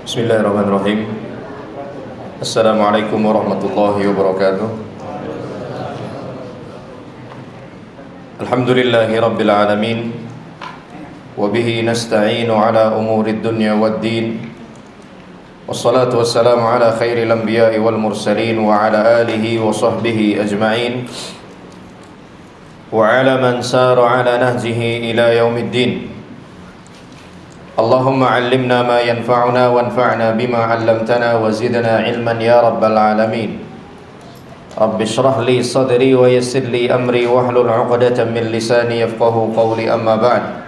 Bismillahirrahmanirrahim. Assalamualaikum warahmatullahi wabarakatuh. Alhamdulillahi rabbil alamin. Wabihi nasta'inu ala umurid dunya waddin. Wassalatu wassalamu ala khairil anbiya'i wal mursalin wa ala alihi wa sahbihi ajma'in wa ala man sara ala nahjihi ila yaumiddin. Allahumma 'allimna ma yanfa'una wanfa'na bima 'allamtana wa zidna 'ilman ya rabbal alamin. Rabbi shrah li sadri wa yassir li amri wahlul 'uqdatam min lisani yafqahu qawli, amma ba'd.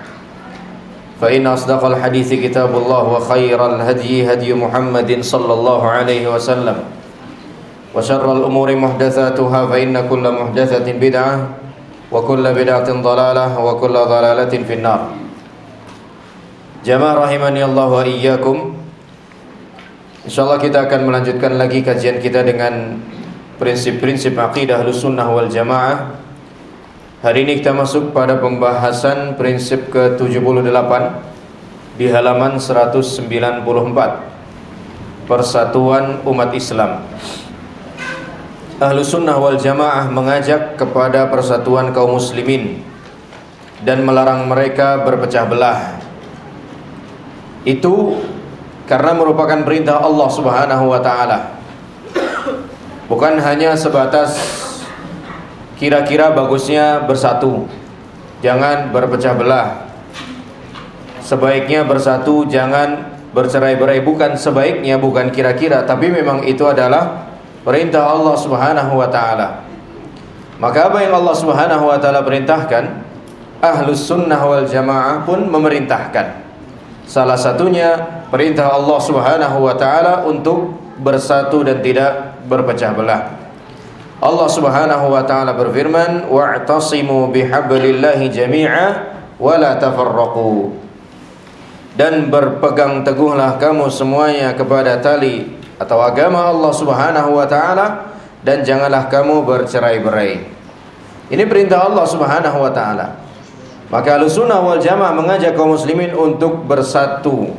Fa inna asdaqal hadithi kitabullah wa khairal hadyi hadyi Muhammadin sallallahu alaihi wasallam. Wa syarral umuri muhdatsatuha fa inna kulla muhdatsatin bid'ah wa kulla bid'atin dhalalah wa kulla dhalalatin finnar. Jamaah rahimani Allah wa iyyakum. Insyaallah kita akan melanjutkan lagi kajian kita dengan prinsip-prinsip akidah Ahlussunnah wal Jamaah. Hari ini kita masuk pada pembahasan prinsip ke-78 di halaman 194. Persatuan umat Islam. Ahlussunnah wal Jamaah mengajak kepada persatuan kaum muslimin dan melarang mereka berpecah belah. Itu karena merupakan perintah Allah Subhanahu wa ta'ala. Bukan hanya sebatas kira-kira bagusnya bersatu, jangan berpecah belah. Sebaiknya bersatu, jangan bercerai-berai. Bukan sebaiknya, bukan kira-kira, tapi memang itu adalah perintah Allah Subhanahu wa ta'ala. Maka apa yang Allah Subhanahu wa ta'ala perintahkan, Ahlus Sunnah wal Jamaah pun memerintahkan. Salah satunya perintah Allah Subhanahu wa ta'ala untuk bersatu dan tidak berpecah belah. Allah Subhanahu wa ta'ala berfirman, wa'tasimu bihablillahi jami'a wa la tafarraqu. Dan berpegang teguhlah kamu semuanya kepada tali atau agama Allah Subhanahu wa ta'ala, dan janganlah kamu bercerai-berai. Ini perintah Allah Subhanahu wa ta'ala. Maka Ahlussunnah wal Jamaah mengajak kaum muslimin untuk bersatu.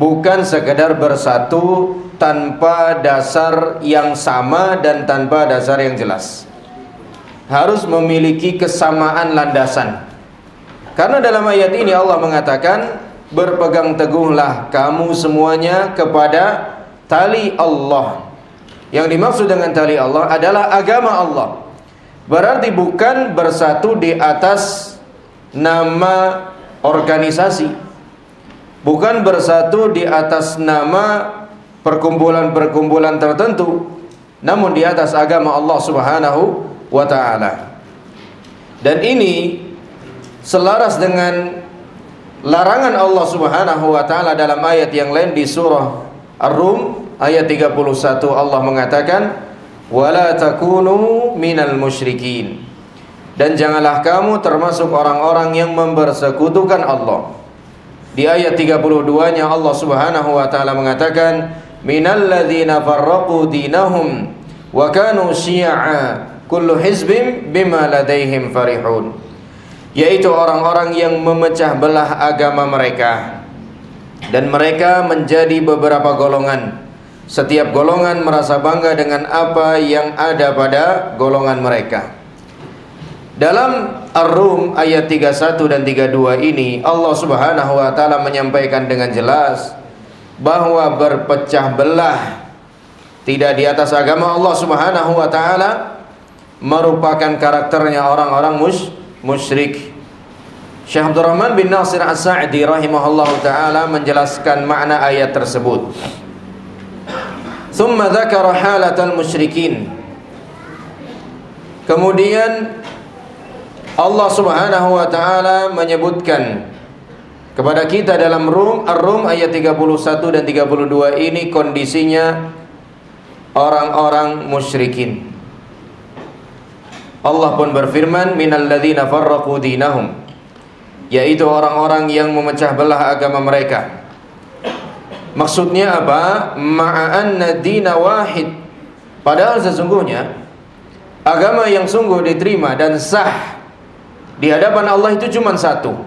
Bukan sekedar bersatu tanpa dasar yang sama dan tanpa dasar yang jelas. Harus memiliki kesamaan landasan. Karena dalam ayat ini Allah mengatakan, berpegang teguhlah kamu semuanya kepada tali Allah. Yang dimaksud dengan tali Allah adalah agama Allah. Berarti bukan bersatu di atas nama organisasi, bukan bersatu di atas nama perkumpulan-perkumpulan tertentu, namun di atas agama Allah Subhanahu wa ta'ala. Dan ini selaras dengan larangan Allah Subhanahu wa ta'ala dalam ayat yang lain di surah Ar-Rum ayat 31. Allah mengatakan, wala takunu minal musyrikin. Dan janganlah kamu termasuk orang-orang yang mempersekutukan Allah. Di ayat 32-nya Allah Subhanahu wa ta'ala mengatakan, minal ladzina farraqu dinahum wa kanu syi'a kullu hizbin bima ladaihim farihun. Yaitu orang-orang yang memecah belah agama mereka, dan mereka menjadi beberapa golongan. Setiap golongan merasa bangga dengan apa yang ada pada golongan mereka. Dalam Ar-Rum ayat 31 dan 32 ini Allah Subhanahu wa ta'ala menyampaikan dengan jelas bahwa berpecah belah tidak di atas agama Allah Subhanahu wa ta'ala merupakan karakternya orang-orang musyrik. Syekh Abdurrahman bin Nasir As-Sa'di rahimahullahu ta'ala menjelaskan makna ayat tersebut. Thumma dzakara halatal musyrikin. Kemudian Allah Subhanahu wa ta'ala menyebutkan kepada kita dalam Ar-Rum ayat 31 dan 32 ini kondisinya orang-orang musyrikin. Allah pun berfirman, minal ladzina farraqu dinahum, yaitu orang-orang yang memecah belah agama mereka. Maksudnya apa? Ma'anna dina wahid. Padahal sesungguhnya agama yang sungguh diterima dan sah di hadapan Allah itu cuma satu.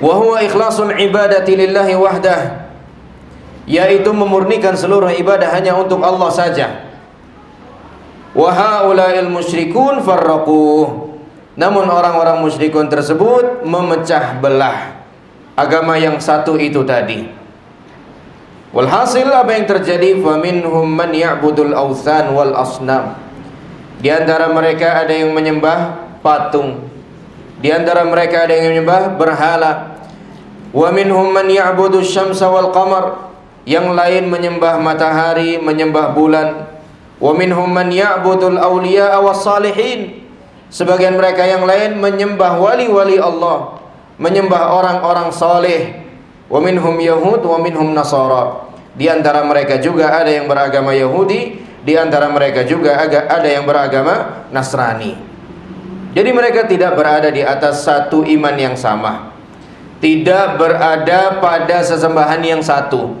Wa huwa ikhlasul ibadati lillahi wahdah. yaitu memurnikan seluruh ibadah hanya untuk Allah saja. Wa haula'il musyrikun farraqu. Namun orang-orang musyrikun tersebut memecah belah agama yang satu itu tadi. Walhasil apa yang terjadi? Faminhum man ya'budul awthan wal asnam. Di antara mereka ada yang menyembah patung. Di antara mereka ada yang menyembah berhala. Wa minhum man ya'budu syamsa wal qamar. Yang lain menyembah matahari, menyembah bulan. Wa minhum man ya'budul awliya was salihin. Sebagian mereka yang lain menyembah wali-wali Allah, menyembah orang-orang saleh. Wa minhum yahud wa minhum nasara. Di antara mereka juga ada yang beragama Yahudi, di antara mereka juga ada yang beragama Nasrani. Jadi mereka tidak berada di atas satu iman yang sama, tidak berada pada sesembahan yang satu.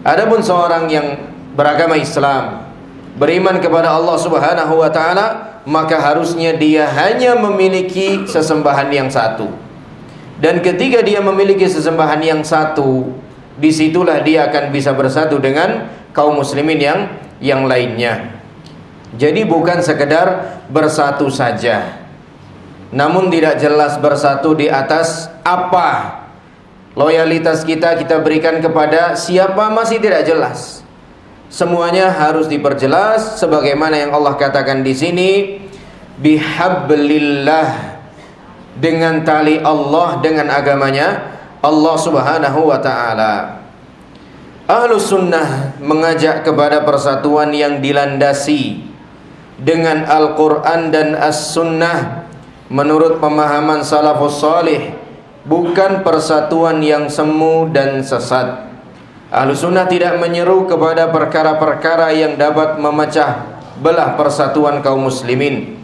Adapun seorang yang beragama Islam, beriman kepada Allah Subhanahu wa taala, maka harusnya dia hanya memiliki sesembahan yang satu. Dan ketika dia memiliki sesembahan yang satu, disitulah dia akan bisa bersatu dengan kaum muslimin yang lainnya. Jadi bukan sekedar bersatu saja, namun tidak jelas bersatu di atas apa. Loyalitas kita berikan kepada siapa masih tidak jelas. Semuanya harus diperjelas sebagaimana yang Allah katakan di sini, bihablillah, dengan tali Allah, dengan agamanya Allah Subhanahu wa taala. Ahlus sunnah mengajak kepada persatuan yang dilandasi dengan Al-Quran dan As-Sunnah menurut pemahaman salafus salih, bukan persatuan yang semu dan sesat. Ahlus sunnah tidak menyeru kepada perkara-perkara yang dapat memecah belah persatuan kaum muslimin.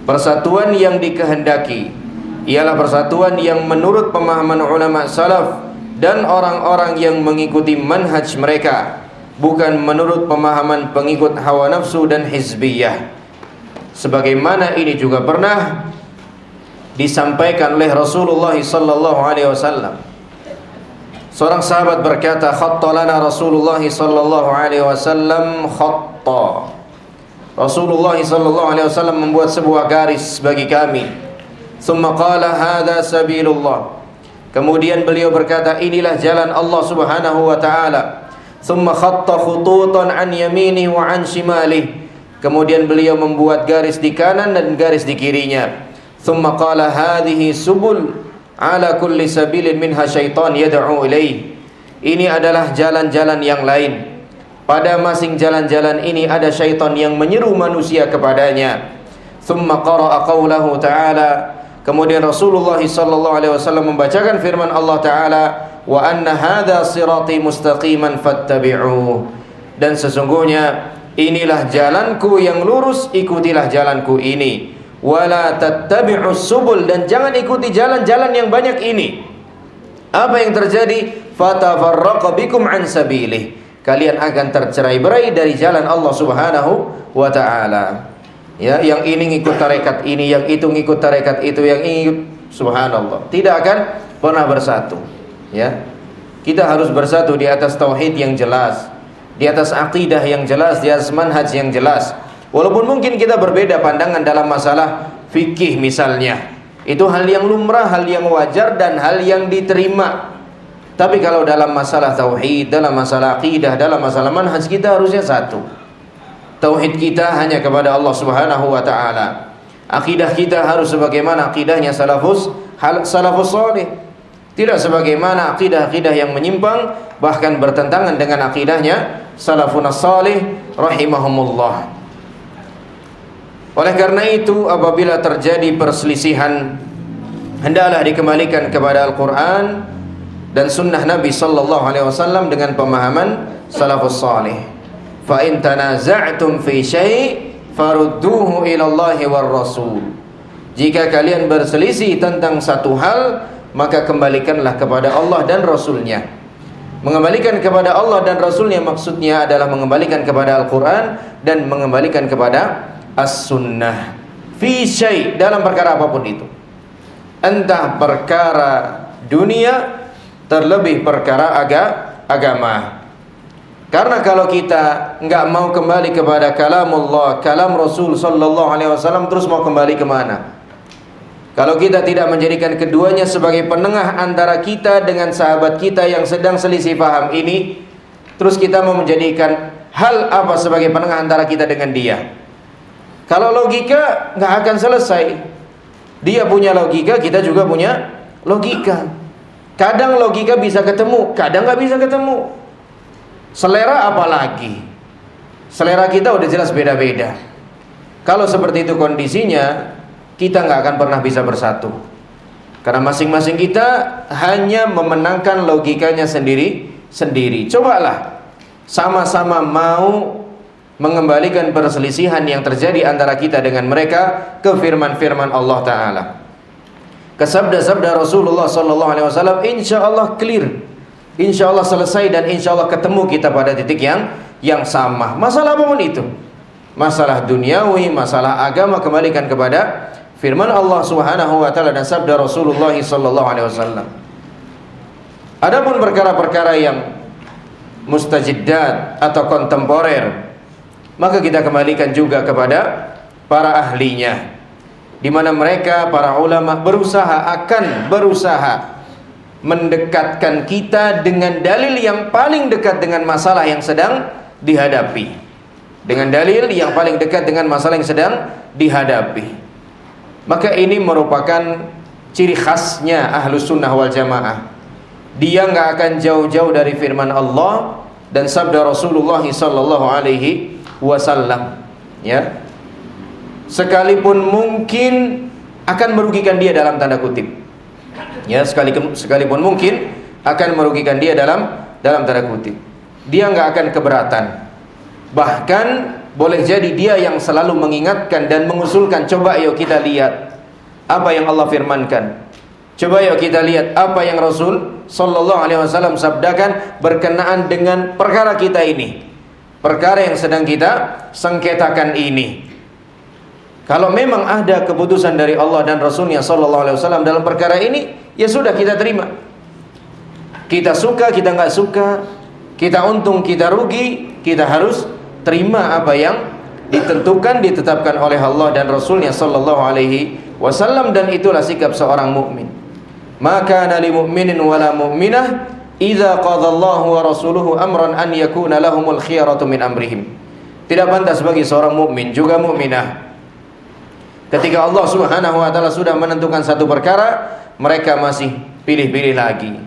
Persatuan yang dikehendaki ialah persatuan yang menurut pemahaman ulama salaf dan orang-orang yang mengikuti manhaj mereka, bukan menurut pemahaman pengikut hawa nafsu dan hizbiyah. Sebagaimana ini juga pernah disampaikan oleh Rasulullah sallallahu alaihi wasallam. Seorang sahabat berkata, "Khatta lana Rasulullah sallallahu alaihi wasallam khatta." Rasulullah sallallahu alaihi wasallam membuat sebuah garis bagi kami. Tsumma qala hadza sabilullah. Kemudian beliau berkata, inilah jalan Allah Subhanahu wa taala. Tsumma khatta khututan an yaminihi wa an shimalihi. Kemudian beliau membuat garis di kanan dan garis di kirinya. Tsumma qala hadhihi subul ala kulli sabilin minha syaitan yad'u ilaih. Ini adalah jalan-jalan yang lain. Pada masing jalan-jalan ini ada syaitan yang menyeru manusia kepadanya. Tsumma qara'a qawlahu ta'ala. Kemudian Rasulullah sallallahu alaihi wasallam membacakan firman Allah taala, wa anna hadza sirati mustaqiman fattabi'uh. Dan sesungguhnya inilah jalanku yang lurus, ikutilah jalanku ini. Wala tattabi'us subul, dan jangan ikuti jalan-jalan yang banyak ini. Apa yang terjadi? Fatafarraqa bikum an sabilih. Kalian akan tercerai-berai dari jalan Allah Subhanahu wa taala. Ya, yang ini ngikut tarekat ini, yang itu ngikut tarekat itu, yang ini, subhanallah, tidak akan pernah bersatu. Ya, kita harus bersatu di atas tauhid yang jelas, di atas akidah yang jelas, di atas manhaj yang jelas. Walaupun mungkin kita berbeda pandangan dalam masalah fikih misalnya, itu hal yang lumrah, hal yang wajar dan hal yang diterima. Tapi kalau dalam masalah tauhid, dalam masalah akidah, dalam masalah manhaj, kita harusnya satu. Tauhid kita hanya kepada Allah Subhanahu wa taala. Akidah kita harus sebagaimana akidahnya salafus salih. Tidak sebagaimana akidah-akidah yang menyimpang bahkan bertentangan dengan akidahnya salafun salih rahimahumullah. Oleh karena itu, apabila terjadi perselisihan, hendaklah dikembalikan kepada Al-Quran dan sunnah Nabi sallallahu alaihi wasallam dengan pemahaman salafus salih. Fa in tanaza'tum fi syai' farudduhu ila Allah war Rasul. Jika kalian berselisih tentang satu hal, maka kembalikanlah kepada Allah dan Rasulnya. Mengembalikan kepada Allah dan Rasulnya maksudnya adalah mengembalikan kepada Al-Quran dan mengembalikan kepada As-Sunnah. Fi syai', dalam perkara apapun itu, entah perkara dunia, terlebih perkara agama. Karena kalau kita nggak mau kembali kepada kalamullah, kalam Rasul sallallahu alaihi wasallam, terus mau kembali kemana? Kalau kita tidak menjadikan keduanya sebagai penengah antara kita dengan sahabat kita yang sedang selisih paham ini, terus kita mau menjadikan hal apa sebagai penengah antara kita dengan dia? Kalau logika nggak akan selesai. Dia punya logika, kita juga punya logika. Kadang logika bisa ketemu, kadang nggak bisa ketemu. Selera apalagi? Selera kita udah jelas beda-beda. Kalau seperti itu kondisinya, kita nggak akan pernah bisa bersatu. Karena masing-masing kita hanya memenangkan logikanya sendiri-sendiri. Cobalah sama-sama mau mengembalikan perselisihan yang terjadi antara kita dengan mereka ke firman-firman Allah Ta'ala, ke sabda-sabda Rasulullah SAW. Insya Allah clear, insya Allah selesai, dan insya Allah ketemu kita pada titik yang sama. Masalah apapun itu, masalah duniawi, masalah agama, kembalikan kepada firman Allah Subhanahu wa taala dan sabda Rasulullah SAW. Adapun perkara-perkara yang mustajiddat atau kontemporer, maka kita kembalikan juga kepada para ahlinya, di mana mereka para ulama akan berusaha mendekatkan kita dengan dalil yang paling dekat dengan masalah yang sedang dihadapi, dengan dalil yang paling dekat dengan masalah yang sedang dihadapi. Maka ini merupakan ciri khasnya Ahlus Sunnah wal Jamaah. Dia nggak akan jauh-jauh dari firman Allah dan sabda Rasulullah sallallahu alaihi wasallam, ya. Sekalipun mungkin akan merugikan dia dalam tanda kutip, ya, sekalipun mungkin akan merugikan dia dalam tanda kutip, dia nggak akan keberatan. Bahkan boleh jadi dia yang selalu mengingatkan dan mengusulkan, coba yuk kita lihat apa yang Allah firmankan, coba yuk kita lihat apa yang Rasul sallallahu alaihi wasallam sabdakan berkenaan dengan perkara kita ini, perkara yang sedang kita sengketakan ini. Kalau memang ada keputusan dari Allah dan Rasulnya sallallahu alaihi wasallam dalam perkara ini, ya sudah, kita terima. Kita suka, kita nggak suka, kita untung, kita rugi, kita harus terima apa yang ditentukan, ditetapkan oleh Allah dan Rasulnya sallallahu alaihi wasallam. Dan itulah sikap seorang mukmin. Maka kana lil mu'minin wala mu'minah idza qadallahu wa rasuluhu amran an yakuna lahumul khiyaratu min amrihim. Tidak pantas bagi seorang mukmin juga mukminah, ketika Allah Subhanahu wa taala sudah menentukan satu perkara, mereka masih pilih-pilih lagi.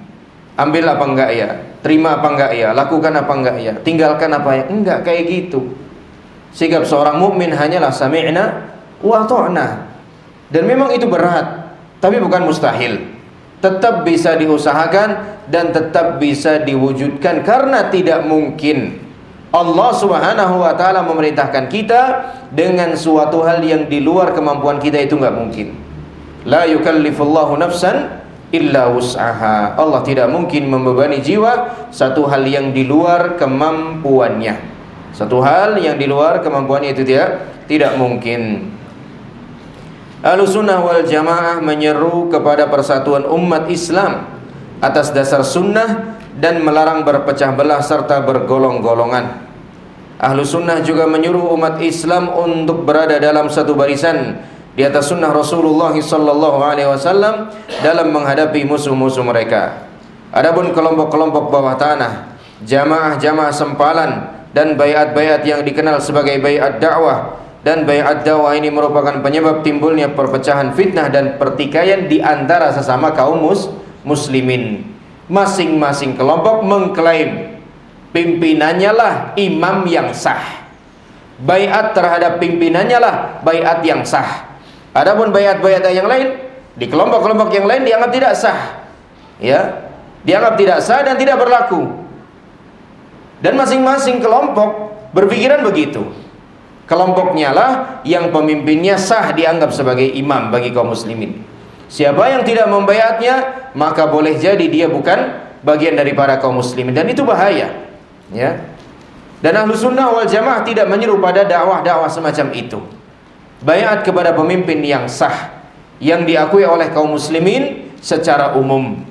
Ambil apa enggak ya? Terima apa enggak ya? Lakukan apa enggak ya? Tinggalkan apa ya? Enggak kayak gitu. Sikap seorang mukmin hanyalah sami'na wa ata'na. Dan memang itu berat, tapi bukan mustahil. Tetap bisa diusahakan dan tetap bisa diwujudkan, karena tidak mungkin Allah Subhanahu wa taala memerintahkan kita dengan suatu hal yang di luar kemampuan kita. Itu enggak mungkin. La yukallifullahu nafsan illa wus'aha. Allah tidak mungkin membebani jiwa satu hal yang di luar kemampuannya. Satu hal yang di luar kemampuannya itu tidak mungkin. Ahlus Sunnah wal Jamaah menyeru kepada persatuan umat Islam atas dasar sunnah dan melarang berpecah belah serta bergolong-golongan. Ahlus Sunnah juga menyuruh umat Islam untuk berada dalam satu barisan di atas sunnah Rasulullah sallallahu alaihi wasallam dalam menghadapi musuh-musuh mereka. Adapun kelompok-kelompok bawah tanah, jamaah-jamaah sempalan dan baiat-baiat yang dikenal sebagai baiat dakwah, dan baiat dakwah ini merupakan penyebab timbulnya perpecahan, fitnah dan pertikaian di antara sesama kaum muslimin. Masing-masing kelompok mengklaim pimpinannya lah imam yang sah, baiat terhadap pimpinannya lah baiat yang sah. Adapun baiat-baiat yang lain di kelompok-kelompok yang lain dianggap tidak sah, ya, dianggap tidak sah dan tidak berlaku. Dan masing-masing kelompok berpikiran begitu. Kelompoknya lah yang pemimpinnya sah dianggap sebagai imam bagi kaum muslimin. Siapa yang tidak membaiatnya, maka boleh jadi dia bukan bagian daripada kaum muslimin, dan itu bahaya, ya. Dan Ahlus Sunnah wal Jamaah tidak menyeru pada dakwah-dakwah semacam itu. Baiat kepada pemimpin yang sah, yang diakui oleh kaum muslimin secara umum.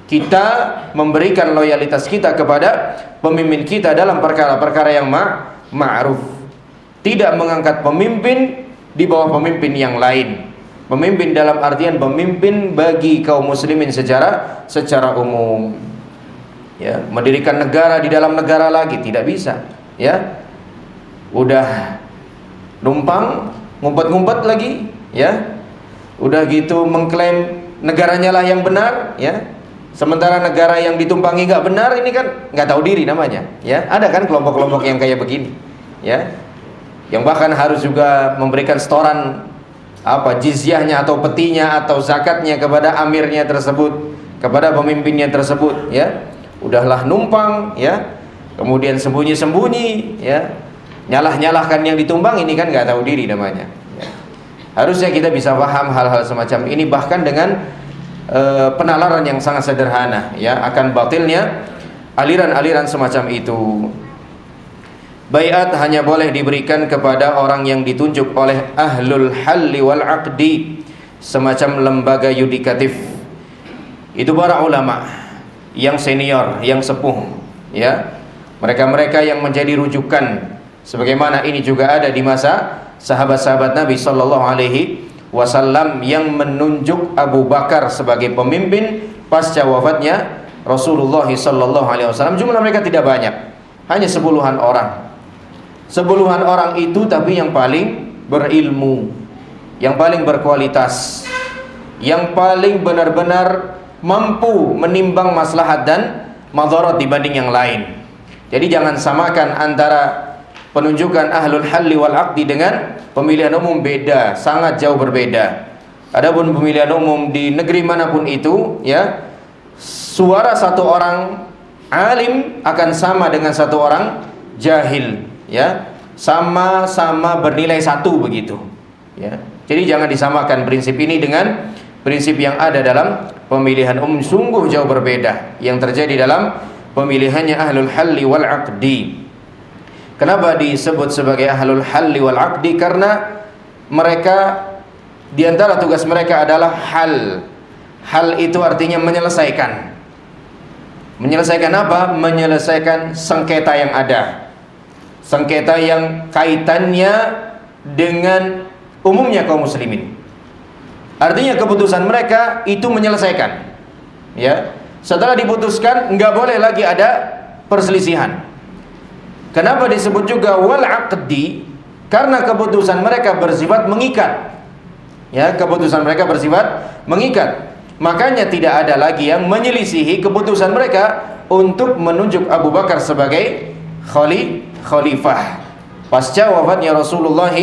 Kita memberikan loyalitas kita kepada pemimpin kita dalam perkara-perkara yang ma'ruf. Tidak mengangkat pemimpin di bawah pemimpin yang lain. Pemimpin dalam artian pemimpin bagi kaum muslimin secara umum. Ya, mendirikan negara di dalam negara lagi tidak bisa. Ya, udah numpang ngumpet-ngumpet lagi. Ya, udah gitu mengklaim negaranya lah yang benar. Ya, sementara negara yang ditumpangi nggak benar, ini kan nggak tahu diri namanya. Ya, ada kan kelompok-kelompok yang kayak begini. Ya, yang bahkan harus juga memberikan setoran jizyahnya atau petinya atau zakatnya kepada amirnya tersebut, kepada pemimpinnya tersebut. Ya, udahlah numpang, ya, kemudian sembunyi-sembunyi, ya, nyalah-nyalahkan yang ditumbang, ini kan nggak tahu diri namanya. Ya. Harusnya kita bisa paham hal-hal semacam ini, bahkan dengan penalaran yang sangat sederhana, ya, akan batilnya aliran-aliran semacam itu. Baiat hanya boleh diberikan kepada orang yang ditunjuk oleh ahlul halli wal aqdi, semacam lembaga yudikatif. Itu para ulama yang senior, yang sepuh, ya. Mereka-mereka yang menjadi rujukan, sebagaimana ini juga ada di masa sahabat-sahabat Nabi sallallahu alaihi wasallam yang menunjuk Abu Bakar sebagai pemimpin pasca wafatnya Rasulullah sallallahu alaihi wasallam. Jumlah mereka tidak banyak, hanya 10-an orang. 10-an orang itu tapi yang paling berilmu, yang paling berkualitas, yang paling benar-benar mampu menimbang maslahat dan madharat dibanding yang lain. Jadi jangan samakan antara penunjukan ahlul halli wal aqdi dengan pemilihan umum, beda, sangat jauh berbeda. Adapun pemilihan umum di negeri manapun itu, ya, suara satu orang alim akan sama dengan satu orang jahil, ya, sama-sama bernilai 1 begitu, ya. Jadi jangan disamakan prinsip ini dengan prinsip yang ada dalam pemilihan umum, sungguh jauh berbeda yang terjadi dalam pemilihannya ahlul halli wal aqdi. Kenapa disebut sebagai ahlul halli wal aqdi? Karena mereka, diantara tugas mereka adalah hal. Hal itu artinya menyelesaikan. Menyelesaikan apa? Menyelesaikan sengketa yang ada, sengketa yang kaitannya dengan umumnya kaum muslimin. Artinya keputusan mereka itu menyelesaikan, ya. Setelah diputuskan nggak boleh lagi ada perselisihan. Kenapa disebut juga wal aqdi? Karena keputusan mereka bersifat mengikat, ya, keputusan mereka bersifat mengikat. Makanya tidak ada lagi yang menyelisihi keputusan mereka untuk menunjuk Abu Bakar sebagai khalifah pasca wafatnya Rasulullah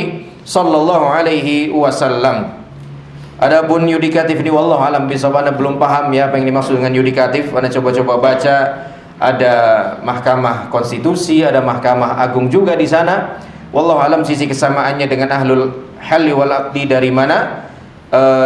sallallahu alaihi wasallam. Adapun yudikatif ini wallahu alam bisawab, Anda belum paham ya apa yang dimaksud dengan yudikatif. Anda coba-coba baca, ada Mahkamah Konstitusi, ada Mahkamah Agung juga di sana. Wallahu alam sisi kesamaannya dengan ahlul halli wal aqdi dari mana?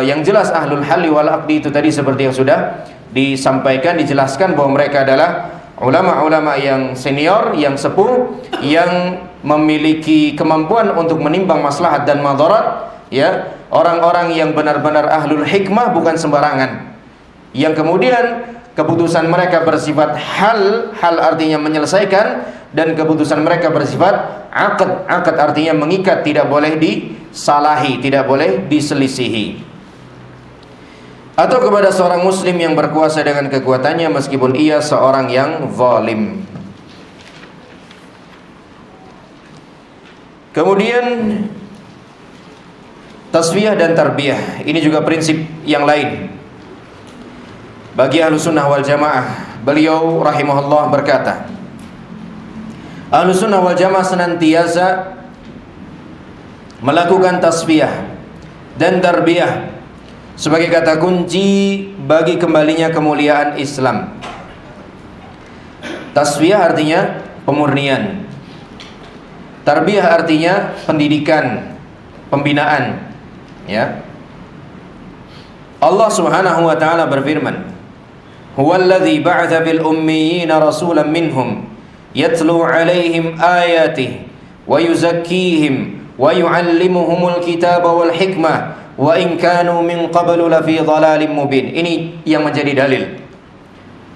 Yang jelas ahlul halli wal aqdi itu tadi seperti yang sudah disampaikan, dijelaskan bahwa mereka adalah ulama-ulama yang senior, yang sepuh, yang memiliki kemampuan untuk menimbang maslahat dan madarat, ya, orang-orang yang benar-benar ahlul hikmah, bukan sembarangan, yang kemudian keputusan mereka bersifat hal artinya menyelesaikan, dan keputusan mereka bersifat aqd artinya mengikat, tidak boleh disalahi, tidak boleh diselisihi. Atau kepada seorang muslim yang berkuasa dengan kekuatannya meskipun ia seorang yang zalim. Kemudian tasfiyah dan tarbiyah, ini juga prinsip yang lain bagi Ahlussunnah wal Jamaah. Beliau rahimahullah berkata, Ahlussunnah wal Jamaah senantiasa melakukan tasfiyah dan tarbiyah sebagai kata kunci bagi kembalinya kemuliaan Islam. Tasfiyah artinya pemurnian, tarbiyah artinya pendidikan, pembinaan, ya. Allah Subhanahu wa taala berfirman, "Huwallazi ba'atsa bil ummiyina rasulan minhum yatlu 'alaihim ayatihi wa yuzakkihim wa yu'allimuhumul kitaba wal hikmah wa in kanu min qablu lafi dhalalin mubin." Ini yang menjadi dalil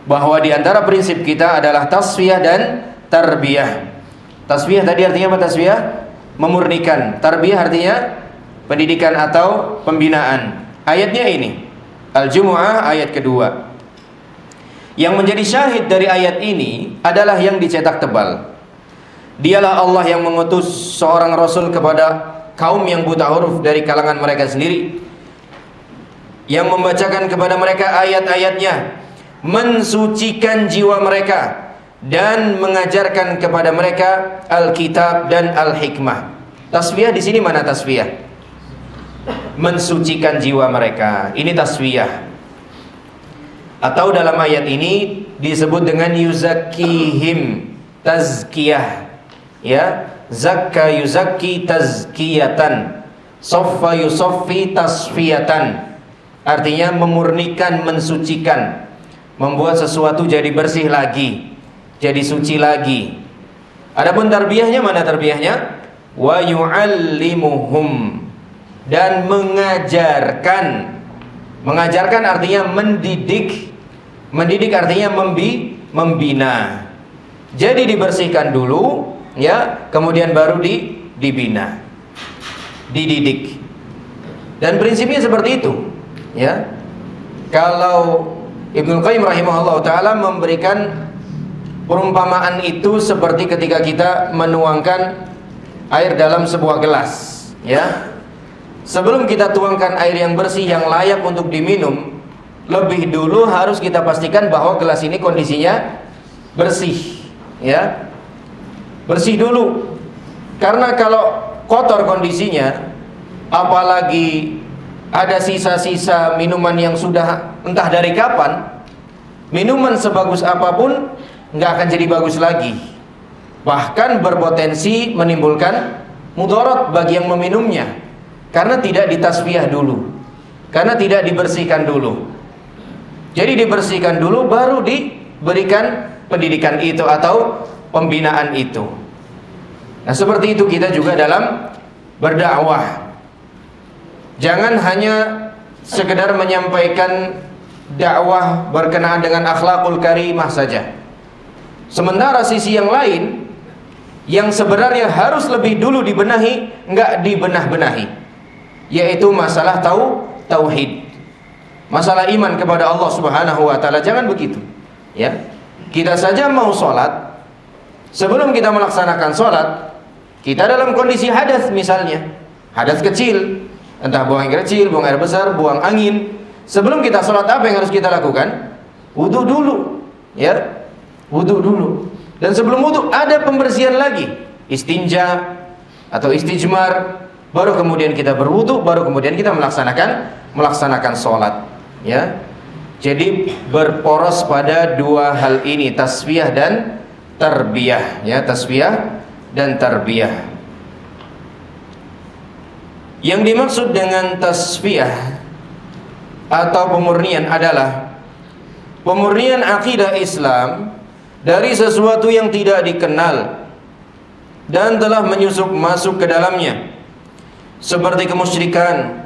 bahwa di antara prinsip kita adalah tasfiyah dan tarbiyah. Tasfiyah tadi artinya apa tasfiyah? Memurnikan. Tarbiyah artinya pendidikan atau pembinaan. Ayatnya ini Al-Jumu'ah ayat kedua. Yang menjadi syahid dari ayat ini adalah yang dicetak tebal. Dialah Allah yang mengutus seorang Rasul kepada kaum yang buta huruf dari kalangan mereka sendiri, yang membacakan kepada mereka ayat-ayatnya, mensucikan jiwa mereka, dan mengajarkan kepada mereka Alkitab dan Al-Hikmah. Tasfiyah di sini mana tasfiyah? Mensucikan jiwa mereka. Ini tasfiyah. Atau dalam ayat ini disebut dengan yuzakkihim, tazkiyah. Ya, zakka yuzakki tazkiyatan, soffa yusoffi tasfiyatan. Artinya memurnikan, mensucikan, membuat sesuatu jadi bersih lagi, jadi suci lagi. Adapun tarbiyahnya mana tarbiyahnya? Wa yu'allimuhum, dan mengajarkan. Mengajarkan artinya mendidik. Mendidik artinya membina. Jadi dibersihkan dulu, ya, kemudian baru dibina, dididik. Dan prinsipnya seperti itu, ya. Kalau Ibnu Qayyim rahimahullah taala memberikan perumpamaan itu seperti ketika kita menuangkan air dalam sebuah gelas, ya. Sebelum kita tuangkan air yang bersih yang layak untuk diminum, lebih dulu harus kita pastikan bahwa gelas ini kondisinya bersih, ya. Bersih dulu. Karena kalau kotor kondisinya, apalagi ada sisa-sisa minuman yang sudah entah dari kapan, minuman sebagus apapun nggak akan jadi bagus lagi. Bahkan berpotensi menimbulkan mudarat bagi yang meminumnya, karena tidak ditasfiyah dulu, karena tidak dibersihkan dulu. Jadi dibersihkan dulu, baru diberikan pendidikan itu atau pembinaan itu. Nah, seperti itu kita juga dalam berdakwah. Jangan hanya sekedar menyampaikan dakwah berkenaan dengan akhlakul karimah saja. Sementara sisi yang lain yang sebenarnya harus lebih dulu dibenahi, enggak dibenah-benahi, yaitu masalah tauhid. Masalah iman kepada Allah Subhanahu wa taala. Jangan begitu, ya. Kita saja mau sholat, sebelum kita melaksanakan sholat, kita dalam kondisi hadas misalnya, hadas kecil, entah buang air kecil, buang air besar, buang angin. Sebelum kita sholat apa yang harus kita lakukan? Wudu dulu, ya, wudu dulu. Dan sebelum wudu ada pembersihan lagi, istinja atau istijmar. Baru kemudian kita berwudu, baru kemudian kita melaksanakan sholat, ya. Jadi berporos pada dua hal ini, tasfiyah dan tarbiyah, ya, tasfiyah dan tarbiyah. Yang dimaksud dengan tasfiyah atau pemurnian adalah pemurnian akidah Islam dari sesuatu yang tidak dikenal dan telah menyusup masuk ke dalamnya, seperti kemusyrikan,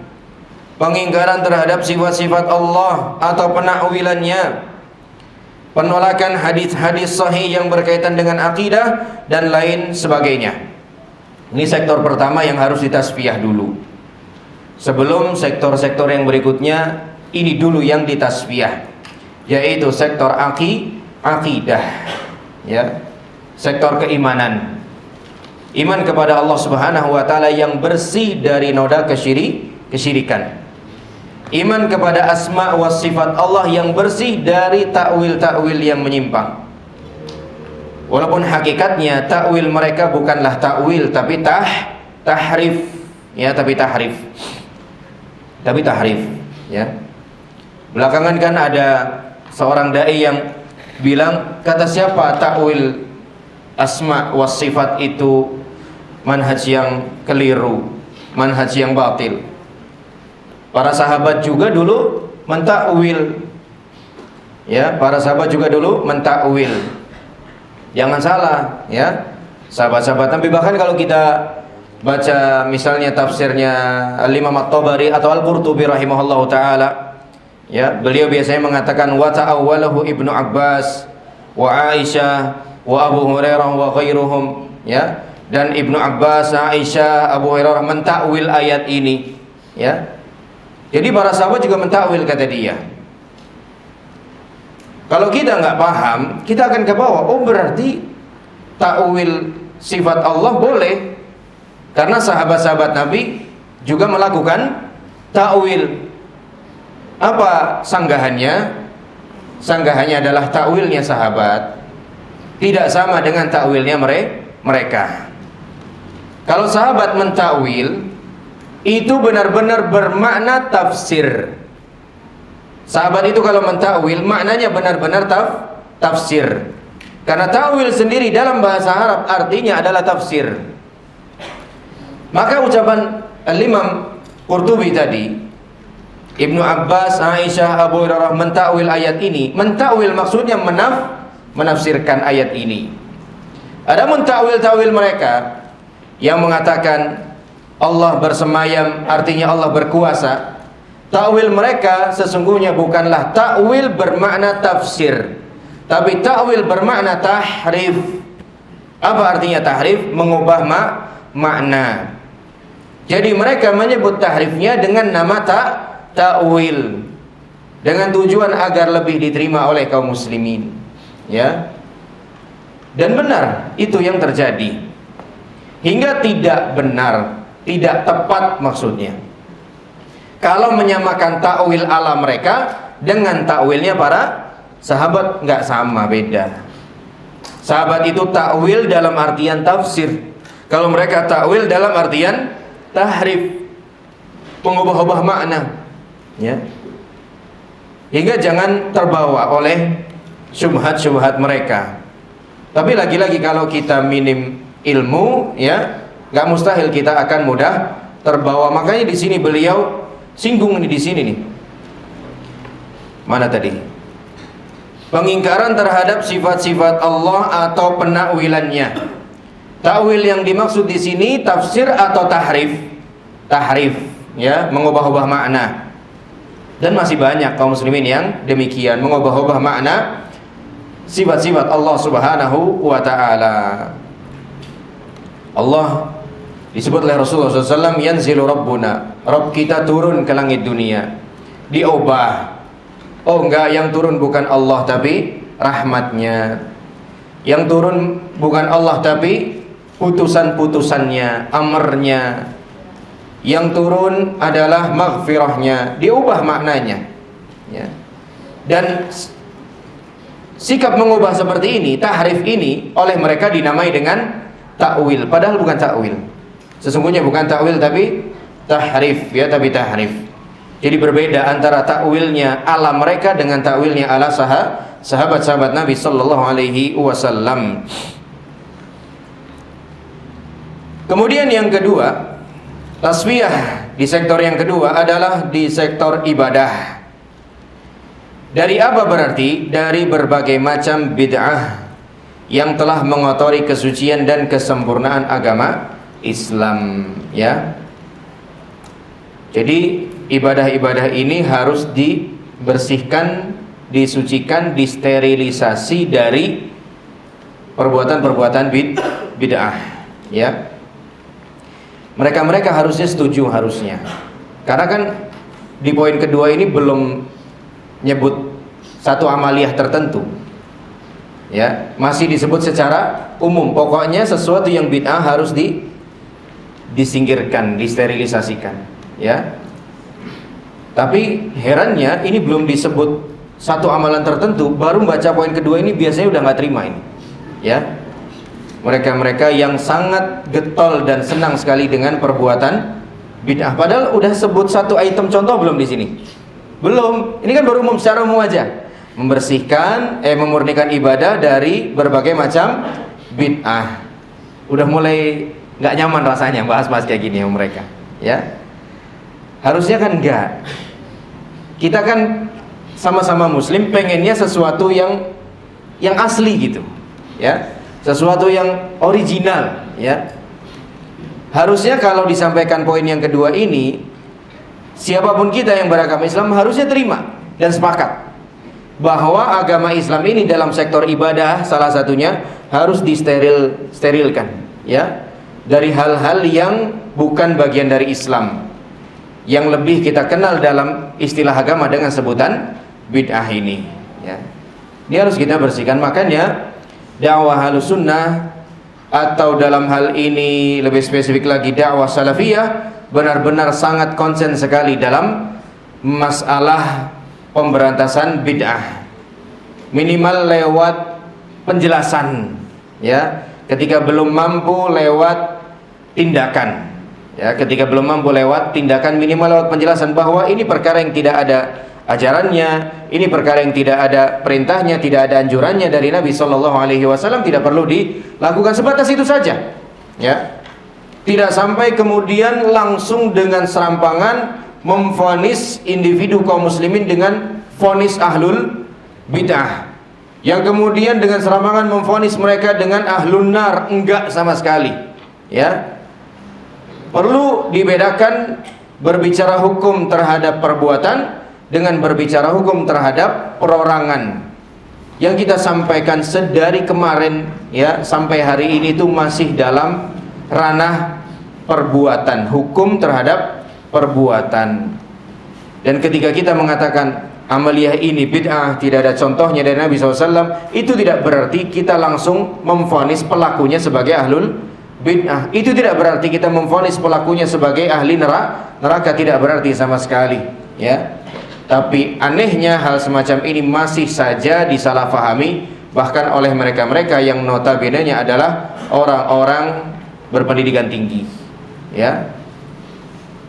pengingkaran terhadap sifat-sifat Allah atau penakwilannya, penolakan hadis-hadis sahih yang berkaitan dengan akidah dan lain sebagainya. Ini sektor pertama yang harus ditasfiyah dulu. Sebelum sektor-sektor yang berikutnya, ini dulu yang ditasfiyah, yaitu sektor akidah, ya, sektor keimanan. Iman kepada Allah Subhanahu wa taala yang bersih dari noda kesyirikan. Iman kepada asma wa sifat Allah yang bersih dari takwil-takwil yang menyimpang. Walaupun hakikatnya takwil mereka bukanlah takwil, tapi tahrif, ya, tapi tahrif, ya. Belakangan kan ada seorang dai yang bilang, kata siapa takwil asma wa sifat itu manhaj yang keliru, manhaj yang batil. Para sahabat juga dulu mentakwil, ya, para sahabat juga dulu mentakwil. Jangan salah, ya, sahabat-sahabat. Tapi bahkan kalau kita baca misalnya tafsirnya Al-Imam At-Tabari atau Al-Qurtubi rahimahullahu taala, Ya, beliau biasanya mengatakan wa ta'awwalahu Ibnu Abbas wa Aisyah wa Abu Hurairah wa ghairuhum, ya. Dan Ibnu Abbas, Aisyah, Abu Hurairah mentakwil ayat ini, ya. Jadi para sahabat juga mentakwil, kata dia. Kalau kita nggak paham, kita akan ke bawah. Oh, berarti takwil sifat Allah boleh, karena sahabat-sahabat Nabi juga melakukan takwil. Apa sanggahannya? Sanggahannya adalah takwilnya sahabat tidak sama dengan takwilnya mereka. Kalau sahabat mentakwil, itu benar-benar bermakna tafsir. Sahabat itu kalau mentakwil, maknanya benar-benar tafsir. Karena takwil sendiri dalam bahasa Arab artinya adalah tafsir. Maka ucapan Al-Imam Qurtubi tadi, Ibnu Abbas, Aisyah, Abu Hurairah mentakwil ayat ini. Mentakwil maksudnya menafsirkan ayat ini. Ada mentakwil-takwil mereka yang mengatakan Allah bersemayam artinya Allah berkuasa. Takwil mereka sesungguhnya bukanlah takwil bermakna tafsir, tapi takwil bermakna tahrif. Apa artinya tahrif? Mengubah makna. Jadi mereka menyebut tahrifnya dengan nama takwil, dengan tujuan agar lebih diterima oleh kaum muslimin, ya. Dan benar itu yang terjadi, hingga tidak benar, tidak tepat maksudnya kalau menyamakan takwil ala mereka dengan takwilnya para sahabat. Nggak sama, beda. Sahabat itu takwil dalam artian tafsir, kalau mereka takwil dalam artian tahrif, mengubah-ubah makna, ya. Hingga jangan terbawa oleh syubhat-syubhat mereka. Tapi lagi-lagi kalau kita minim ilmu, ya, nggak mustahil kita akan mudah terbawa. Makanya di sini beliau singgung di sini nih. Mana tadi? Pengingkaran terhadap sifat-sifat Allah atau penakwilannya. Takwil yang dimaksud di sini tafsir atau tahrif? Tahrif, ya, mengubah-ubah makna. Dan masih banyak kaum muslimin yang demikian, mengubah-ubah makna sifat-sifat Allah Subhanahu wa taala. Allah disebut oleh Rasulullah SAW, yanzilu rabbuna, Rabb kita turun ke langit dunia. Diubah. Oh enggak, yang turun bukan Allah tapi rahmatnya. Yang turun bukan Allah tapi putusan-putusannya, amarnya. Yang turun adalah maghfirahnya. Diubah maknanya, ya. Dan sikap mengubah seperti ini, tahrif ini, oleh mereka dinamai dengan takwil, padahal bukan takwil. Sesungguhnya bukan takwil tapi tahrif, ya, tapi tahrif. Jadi berbeda antara takwilnya ala mereka dengan takwilnya ala sahabat-sahabat Nabi sallallahu alaihi wasallam. Kemudian yang kedua, tasfiyah di sektor yang kedua adalah di sektor ibadah. Dari apa berarti? Dari berbagai macam bid'ah yang telah mengotori kesucian dan kesempurnaan agama Islam, ya. Jadi ibadah-ibadah ini harus dibersihkan, disucikan, disterilisasi dari perbuatan-perbuatan bid'ah, ya. Mereka harusnya setuju, harusnya. Karena kan di poin kedua ini belum nyebut satu amaliyah tertentu, ya, masih disebut secara umum. Pokoknya sesuatu yang bid'ah harus disingkirkan, disterilisasikan, ya. Tapi herannya ini belum disebut satu amalan tertentu, baru baca poin kedua ini biasanya udah nggak terima ini, ya. Mereka-mereka yang sangat getol dan senang sekali dengan perbuatan bid'ah, padahal udah sebut satu item contoh belum di sini? Belum. Ini kan baru umum, secara umum aja. Membersihkan, memurnikan ibadah dari berbagai macam bid'ah. Udah mulai nggak nyaman rasanya bahas-bahas kayak gini sama mereka, ya. Harusnya kan enggak. Kita kan sama-sama muslim, pengennya sesuatu yang asli gitu, ya. Sesuatu yang original, ya. Harusnya kalau disampaikan poin yang kedua ini, siapapun kita yang beragama Islam harusnya terima, dan sepakat bahwa agama Islam ini dalam sektor ibadah salah satunya harus disterilkan, ya, dari hal-hal yang bukan bagian dari Islam, yang lebih kita kenal dalam istilah agama dengan sebutan bid'ah ini, ya. Ini harus kita bersihkan. Makanya dakwah Ahlussunnah, atau dalam hal ini lebih spesifik lagi dakwah salafiyah, benar-benar sangat konsen sekali dalam masalah pemberantasan bid'ah, minimal lewat penjelasan, ya. Ketika belum mampu lewat tindakan, ya. Ketika belum mampu lewat tindakan, minimal lewat penjelasan bahwa ini perkara yang tidak ada ajarannya, ini perkara yang tidak ada perintahnya, tidak ada anjurannya dari Nabi Shallallahu Alaihi Wasallam, tidak perlu dilakukan. Sebatas itu saja, ya. Tidak sampai kemudian langsung dengan serampangan memvonis individu kaum muslimin dengan vonis ahlul bid'ah, yang kemudian dengan serampangan memvonis mereka dengan ahlun nar. Enggak sama sekali, ya. Perlu dibedakan berbicara hukum terhadap perbuatan dengan berbicara hukum terhadap perorangan. Yang kita sampaikan sedari kemarin, ya, sampai hari ini itu masih dalam ranah perbuatan, hukum terhadap perbuatan. Dan ketika kita mengatakan amaliyah ini bid'ah, tidak ada contohnya dari Nabi SAW, itu tidak berarti kita langsung memvonis pelakunya sebagai ahlul bid'ah. Itu tidak berarti kita memvonis pelakunya sebagai ahli neraka, tidak berarti sama sekali, ya. Tapi anehnya hal semacam ini masih saja disalahfahami, bahkan oleh mereka-mereka yang notabene-nya adalah orang-orang berpendidikan tinggi, ya,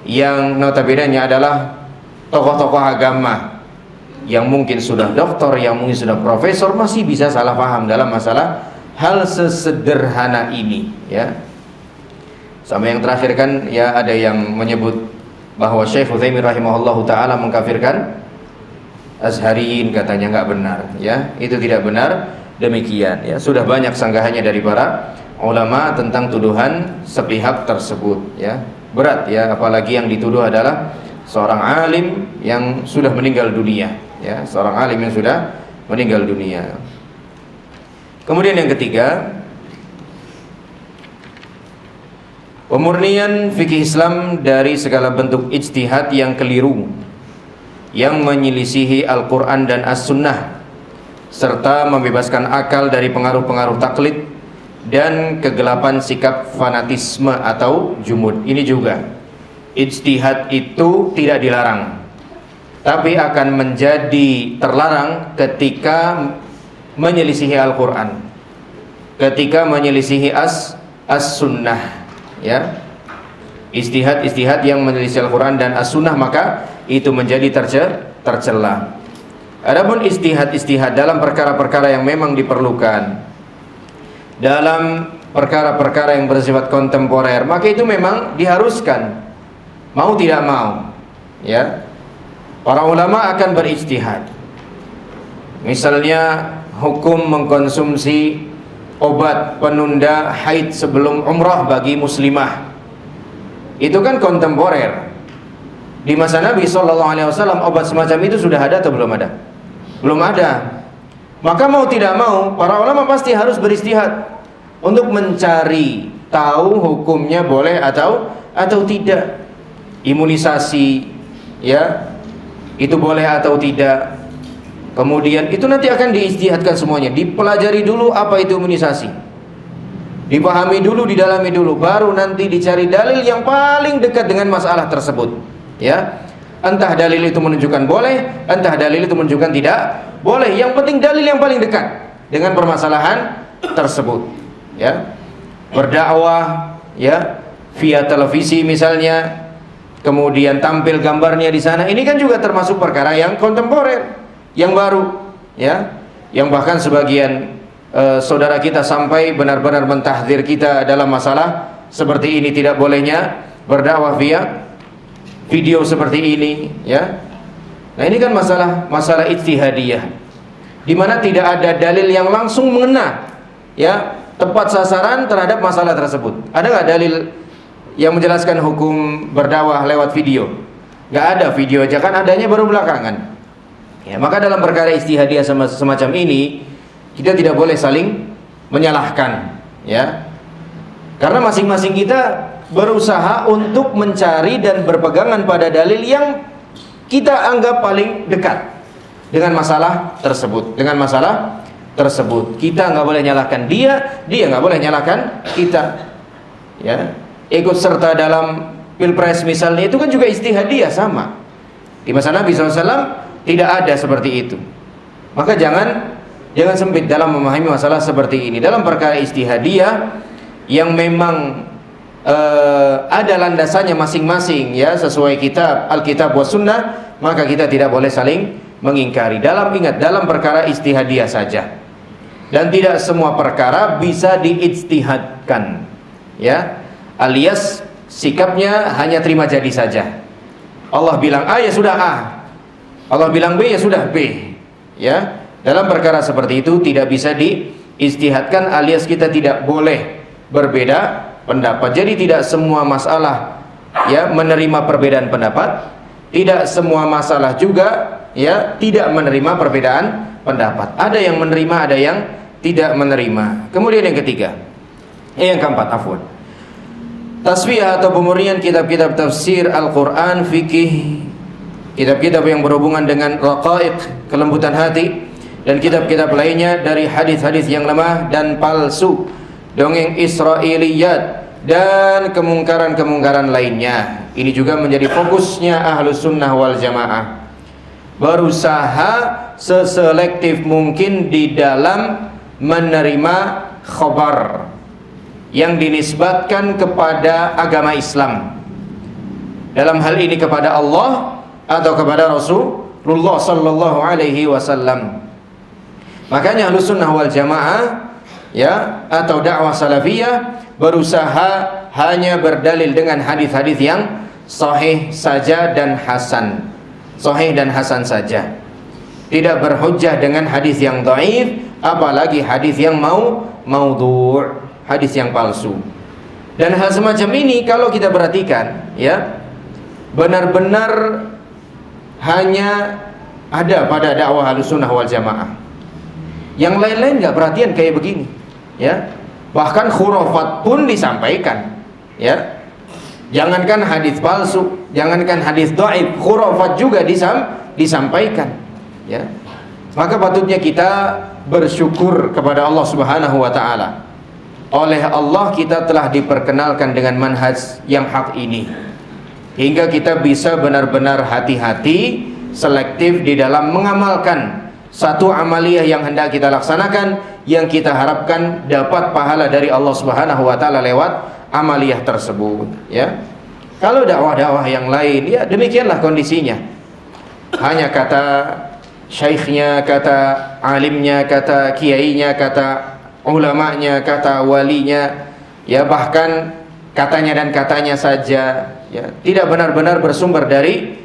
yang notabene-nya adalah tokoh-tokoh agama yang mungkin sudah doktor, yang mungkin sudah profesor, masih bisa salah paham dalam masalah hal sesederhana ini, ya. Sampai yang terakhir kan, ya, ada yang menyebut bahwa Syekh Utsaimin rahimahullahu taala mengkafirkan Azhariyin, katanya nggak benar, ya. Itu tidak benar demikian, ya. Sudah banyak sanggahannya dari para ulama tentang tuduhan sepihak tersebut, ya. Berat, ya, apalagi yang dituduh adalah seorang alim yang sudah meninggal dunia, ya, seorang alim yang sudah meninggal dunia. Kemudian yang ketiga, pemurnian fikih Islam dari segala bentuk ijtihad yang keliru, yang menyelisihi Al-Quran dan As-Sunnah, serta membebaskan akal dari pengaruh-pengaruh taklid dan kegelapan sikap fanatisme atau jumud. Ini juga, ijtihad itu tidak dilarang, tapi akan menjadi terlarang ketika menyelisihi Al-Quran, ketika menyelisihi As-Sunnah, ya. Ijtihad yang menyelisih Al-Quran dan As-Sunnah, maka itu menjadi tercela. Adapun ijtihad dalam perkara-perkara yang memang diperlukan, dalam perkara-perkara yang bersifat kontemporer, maka itu memang diharuskan, mau tidak mau, ya. Para ulama akan berijtihad. Misalnya hukum mengkonsumsi obat penunda haid sebelum umrah bagi muslimah, itu kan kontemporer. Di masa Nabi SAW obat semacam itu sudah ada atau belum ada? Belum ada. Maka mau tidak mau para ulama pasti harus berijtihad untuk mencari tahu hukumnya boleh atau tidak. Imunisasi, ya, itu boleh atau tidak. Kemudian itu nanti akan diijtihadkan semuanya, dipelajari dulu apa itu imunisasi, dipahami dulu, didalami dulu, baru nanti dicari dalil yang paling dekat dengan masalah tersebut, ya. Entah dalil itu menunjukkan boleh, entah dalil itu menunjukkan tidak boleh, yang penting dalil yang paling dekat dengan permasalahan tersebut, ya. Berdakwah, ya, via televisi misalnya, kemudian tampil gambarnya di sana, ini kan juga termasuk perkara yang kontemporer, yang baru, ya, yang bahkan sebagian saudara kita sampai benar-benar mentahdzir kita dalam masalah seperti ini, tidak bolehnya berdakwah via video seperti ini, ya. Nah, ini kan masalah ijtihadiyah, di mana tidak ada dalil yang langsung mengena, ya, tepat sasaran terhadap masalah tersebut. Ada nggak dalil yang menjelaskan hukum berdakwah lewat video? Nggak ada, video aja kan adanya baru belakangan. Ya, maka dalam perkara ijtihadiyah semacam ini kita tidak boleh saling menyalahkan, ya. Karena masing-masing kita berusaha untuk mencari dan berpegangan pada dalil yang kita anggap paling dekat dengan masalah tersebut. Kita nggak boleh nyalahkan dia nggak boleh nyalahkan kita. Ya, ikut serta dalam pilpres misalnya itu kan juga ijtihadiyah sama. Di masa Nabi SAW tidak ada seperti itu. Maka jangan sempit dalam memahami masalah seperti ini. Dalam perkara ijtihadiyah yang memang ada landasannya masing-masing, ya, sesuai kitab Alkitab wa Sunnah, maka kita tidak boleh saling mengingkari. Ingat dalam perkara ijtihadiyah saja. Dan tidak semua perkara bisa diijtihadkan, ya. Alias sikapnya hanya terima jadi saja. Allah bilang A, ya sudah A. Allah bilang B, ya sudah B. Ya, dalam perkara seperti itu tidak bisa diijtihadkan, alias kita tidak boleh berbeda pendapat. Jadi tidak semua masalah, ya, menerima perbedaan pendapat. Tidak semua masalah juga, ya, tidak menerima perbedaan pendapat. Ada yang menerima, ada yang tidak menerima. Kemudian yang ketiga, yang keempat, afwan, tasfiyah atau pemurnian kitab-kitab tafsir Al-Quran, fikih, kitab-kitab yang berhubungan dengan raqaiq, kelembutan hati, dan kitab-kitab lainnya dari hadis-hadis yang lemah dan palsu, dongeng Israiliyat, dan kemungkaran-kemungkaran lainnya. Ini juga menjadi fokusnya Ahlus Sunnah wal Jamaah. Berusaha seselektif mungkin di dalam menerima khabar yang dinisbatkan kepada agama Islam, dalam hal ini kepada Allah atau kepada Rasulullah sallallahu alaihi wasallam. Makanya Ahlus Sunnah wal Jamaah, ya, atau dakwah salafiyah berusaha hanya berdalil dengan hadis-hadis yang sahih saja dan hasan. Sahih dan hasan saja. Tidak berhujjah dengan hadis yang dhaif, apalagi hadis yang maudhu', hadis yang palsu. Dan hal semacam ini kalau kita perhatikan, ya, benar-benar hanya ada pada dakwah Ahlussunnah wal Jamaah. Yang lain-lain nggak perhatian kayak begini, ya. Bahkan khurafat pun disampaikan, ya. Jangankan hadis palsu, jangankan hadis dhaif, khurafat juga disampaikan, ya. Maka patutnya kita bersyukur kepada Allah Subhanahu wa taala. Oleh Allah kita telah diperkenalkan dengan manhaj yang hak ini, hingga kita bisa benar-benar hati-hati, selektif di dalam mengamalkan satu amaliyah yang hendak kita laksanakan, yang kita harapkan dapat pahala dari Allah Subhanahu wa taala lewat amaliyah tersebut, ya. Kalau dakwah-dakwah yang lain, ya demikianlah kondisinya. Hanya kata syekhnya, kata alimnya, kata kiainya, kata ulamanya, kata walinya, ya, bahkan katanya dan katanya saja, ya, tidak benar-benar bersumber dari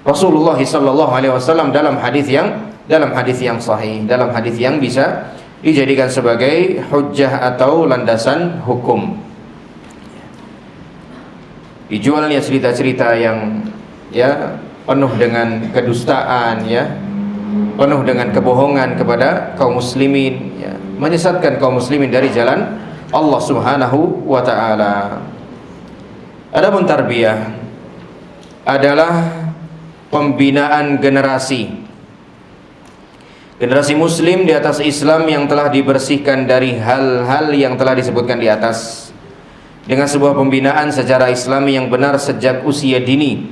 Rasulullah sallallahu alaihi wasallam dalam hadis yang sahih, dalam hadis yang bisa dijadikan sebagai hujjah atau landasan hukum. Dijualnya cerita-cerita yang, ya, penuh dengan kedustaan, ya, penuh dengan kebohongan kepada kaum muslimin, ya, menyesatkan kaum muslimin dari jalan Allah Subhanahu wa taala. Adapun tarbiyah adalah pembinaan generasi muslim di atas Islam yang telah dibersihkan dari hal-hal yang telah disebutkan di atas, dengan sebuah pembinaan secara Islami yang benar sejak usia dini,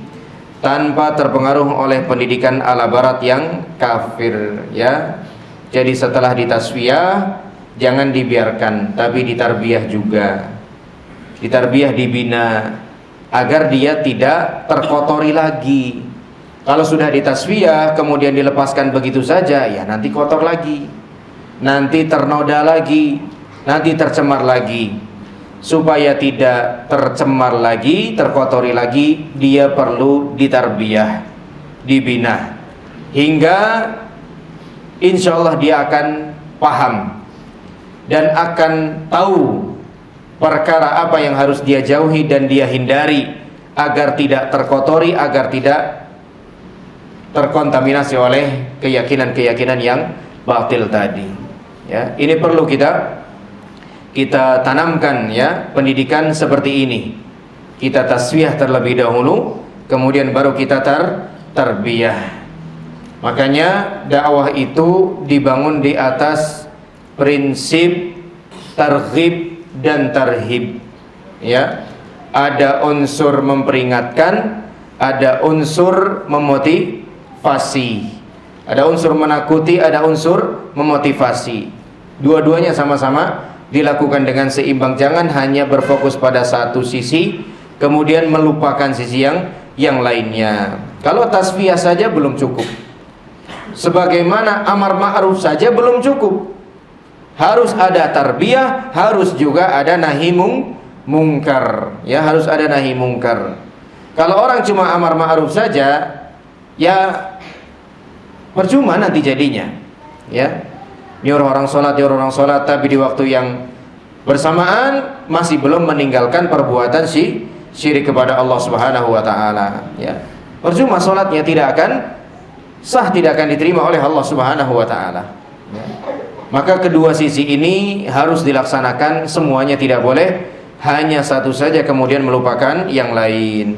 tanpa terpengaruh oleh pendidikan ala barat yang kafir, ya. Jadi setelah ditasfiyah, jangan dibiarkan, tapi ditarbiyah juga. Ditarbiyah, dibina agar dia tidak terkotori lagi. Kalau sudah ditasfiyah kemudian dilepaskan begitu saja, ya nanti kotor lagi, nanti ternoda lagi, nanti tercemar lagi. Supaya tidak tercemar lagi, terkotori lagi, dia perlu ditarbiyah, dibina, hingga insya Allah dia akan paham dan akan tahu perkara apa yang harus dia jauhi dan dia hindari, agar tidak terkotori, agar tidak terkontaminasi oleh keyakinan-keyakinan yang batil tadi. Ya, ini perlu kita tanamkan ya, pendidikan seperti ini. Kita tasfiyah terlebih dahulu, kemudian baru kita tarbiyah. Makanya dakwah itu dibangun di atas prinsip targhib dan tarhib. Ya, ada unsur memperingatkan, ada unsur memotivasi. Ada unsur menakuti, ada unsur memotivasi. Dua-duanya sama-sama dilakukan dengan seimbang. Jangan hanya berfokus pada satu sisi kemudian melupakan sisi yang lainnya. Kalau tasfiyah saja belum cukup, sebagaimana amar ma'ruf saja belum cukup. Harus ada tarbiyah, harus juga ada nahi mungkar. Ya, harus ada nahi mungkar. Kalau orang cuma amar ma'ruf saja, ya percuma nanti jadinya. Ya, nyuruh orang sholat, tapi di waktu yang bersamaan masih belum meninggalkan perbuatan syirik kepada Allah Subhanahu wa taala. Ya, percuma sholatnya, tidak akan sah, tidak akan diterima oleh Allah Subhanahu wa taala. Ya. Maka kedua sisi ini harus dilaksanakan semuanya, tidak boleh hanya satu saja kemudian melupakan yang lain.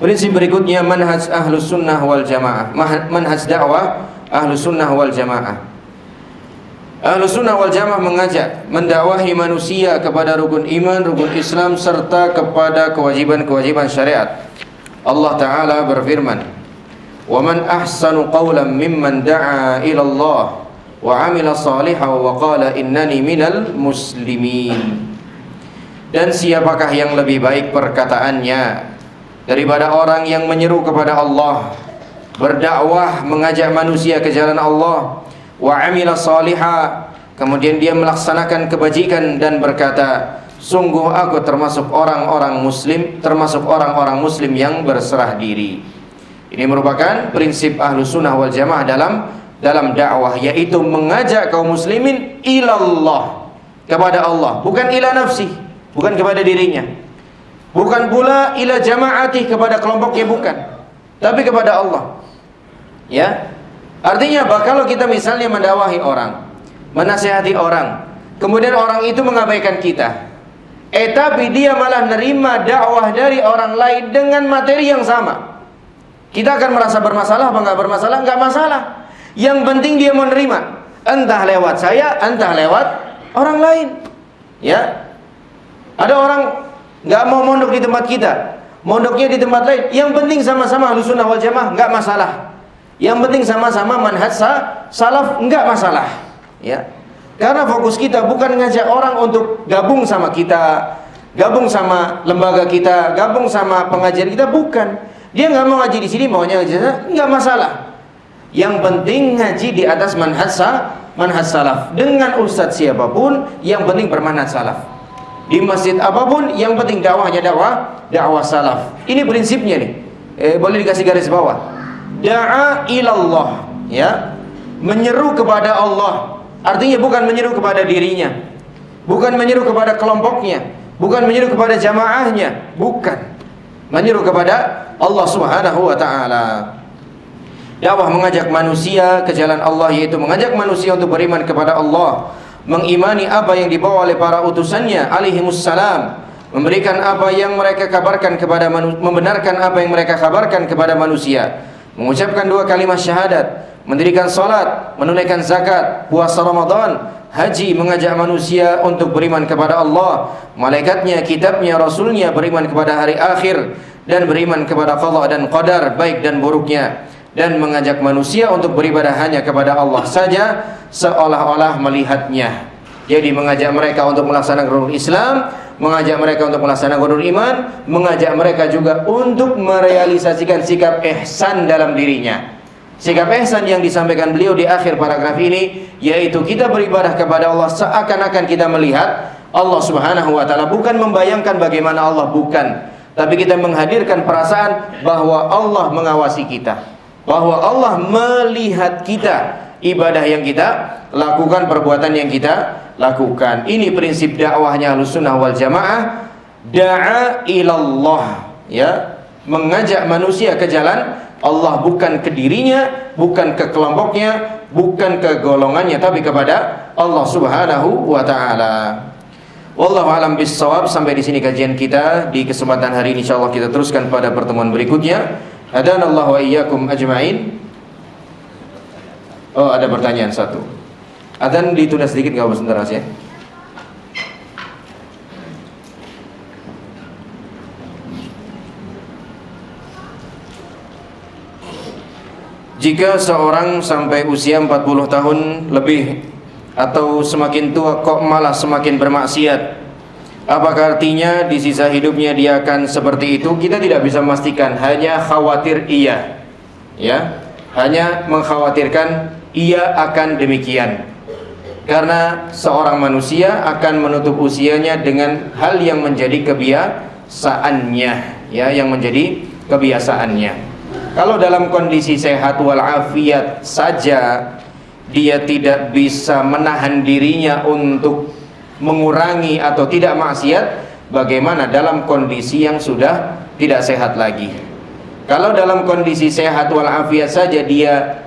Prinsip berikutnya manhaj ahlus sunnah wal jamaah, manhaj dakwah ahlus sunnah wal jamaah. Ahlus sunnah wal jamaah mengajak mendakwahi manusia kepada rukun iman, rukun Islam, serta kepada kewajiban-kewajiban syariat. Allah Ta'ala berfirman, wa man ahsanu qawlan mimman da'a ila Allah wa amila salihan wa qala innani minal muslimin. Dan siapakah yang lebih baik perkataannya daripada orang yang menyeru kepada Allah, berdakwah mengajak manusia ke jalan Allah, wa amila salihah, kemudian dia melaksanakan kebajikan dan berkata, sungguh aku termasuk orang-orang muslim yang berserah diri. Ini merupakan prinsip Ahlus Sunnah wal Jamaah dalam dakwah, yaitu mengajak kaum muslimin ilallah, kepada Allah, bukan ila nafsi, bukan kepada dirinya, bukan pula ila jamaati, kepada kelompoknya, bukan, tapi kepada Allah. Ya, artinya kalau kita misalnya mendakwahi orang, menasihati orang, kemudian orang itu mengabaikan kita, tapi dia malah nerima dakwah dari orang lain dengan materi yang sama, kita akan merasa bermasalah apa enggak bermasalah? Enggak masalah. Yang penting dia mau nerima, entah lewat saya, entah lewat orang lain. Ya, ada orang nggak mau mondok di tempat kita, mondoknya di tempat lain. Yang penting sama-sama Ahlus Sunnah wal Jamaah, nggak masalah. Yang penting sama-sama manhaj salaf, nggak masalah. Ya, karena fokus kita bukan ngajak orang untuk gabung sama kita, gabung sama lembaga kita, gabung sama pengajian kita, bukan. Dia nggak mau ngaji di sini, maunya ngaji sana, nggak masalah. Yang penting ngaji di atas manhaj salaf, dengan ustadz siapapun, yang penting bermanhaj salaf. Di masjid apapun, yang penting dakwahnya dakwah salaf. Ini prinsipnya nih. Boleh dikasih garis bawah. Da'a ilallah, ya, menyeru kepada Allah. Artinya bukan menyeru kepada dirinya, bukan menyeru kepada kelompoknya, bukan menyeru kepada jamaahnya, bukan. Menyeru kepada Allah Subhanahu wa taala. Dakwah mengajak manusia ke jalan Allah, yaitu mengajak manusia untuk beriman kepada Allah, mengimani apa yang dibawa oleh para utusannya alaihimussalam, memberikan apa yang mereka kabarkan kepada manusia, membenarkan apa yang mereka kabarkan kepada manusia, mengucapkan 2 kalimat syahadat, mendirikan salat, menunaikan zakat, puasa Ramadan, haji, mengajak manusia untuk beriman kepada Allah, malaikatnya, kitabnya, rasulnya, beriman kepada hari akhir, dan beriman kepada qada dan qadar, baik dan buruknya, dan mengajak manusia untuk beribadah hanya kepada Allah saja, seolah-olah melihatnya. Jadi mengajak mereka untuk melaksanakan rukun Islam, mengajak mereka untuk melaksanakan rukun iman, mengajak mereka juga untuk merealisasikan sikap ihsan dalam dirinya. Sikap ihsan yang disampaikan beliau di akhir paragraf ini, yaitu kita beribadah kepada Allah seakan-akan kita melihat Allah Subhanahu wa taala, bukan membayangkan bagaimana Allah, bukan, tapi kita menghadirkan perasaan bahwa Allah mengawasi kita, bahwa Allah melihat kita, ibadah yang kita lakukan, perbuatan yang kita lakukan. Ini prinsip dakwahnya Ahlus Sunnah wal Jamaah. Da'a ilallah, ya, mengajak manusia ke Allah bukan ke dirinya, bukan ke kelompoknya, bukan ke golongannya, tapi kepada Allah Subhanahu wa taala. Wallahu a'lam bissawab. Sampai di sini kajian kita di kesempatan hari ini, insyaallah kita teruskan pada pertemuan berikutnya. Hadanallahu wa iyyakum ajma'in. Oh, ada pertanyaan satu. Adzan ditunda sedikit enggak sebentar ya. Jika seorang sampai usia 40 tahun lebih atau semakin tua kok malah semakin bermaksiat, apakah artinya di sisa hidupnya dia akan seperti itu? Kita tidak bisa memastikan, hanya khawatir iya. Ya, hanya mengkhawatirkan ia akan demikian. Karena seorang manusia akan menutup usianya dengan hal yang menjadi kebiasaannya, ya, yang menjadi kebiasaannya. Kalau dalam kondisi sehat walafiat saja dia tidak bisa menahan dirinya untuk mengurangi atau tidak maksiat, bagaimana dalam kondisi yang sudah tidak sehat lagi? Kalau dalam kondisi sehat walafiat saja dia